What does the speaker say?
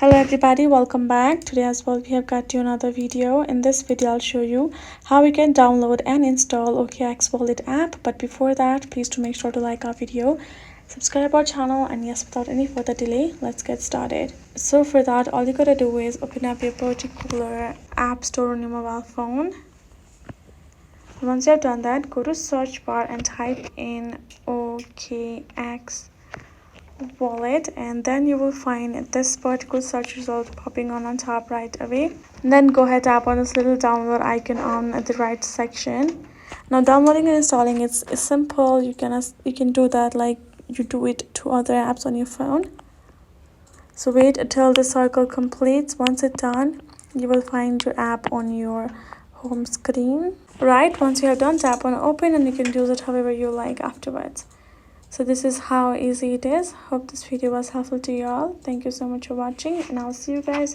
Hello everybody, welcome back. Today as well we have got you another video. In this video I'll show you how we can download and install OKX Wallet app. But before that, please do make sure to like our video, subscribe our channel, and yes, without any further delay, let's get started. So for that, all you gotta do is open up your particular app store on your mobile phone. Once you have done that, go to search bar and type in OKX Wallet, and then you will find this particular search result popping on top right away. And then go ahead, tap on this little download icon on the right section. Now downloading and installing is simple. You can do that like you do it to other apps on your phone. So wait until the circle completes. Once it's done, you will find your app on your home screen. Right, once you have done, tap on open and you can use it however you like afterwards. So this is how easy it is. Hope this video was helpful to you all. Thank you so much for watching, and I'll see you guys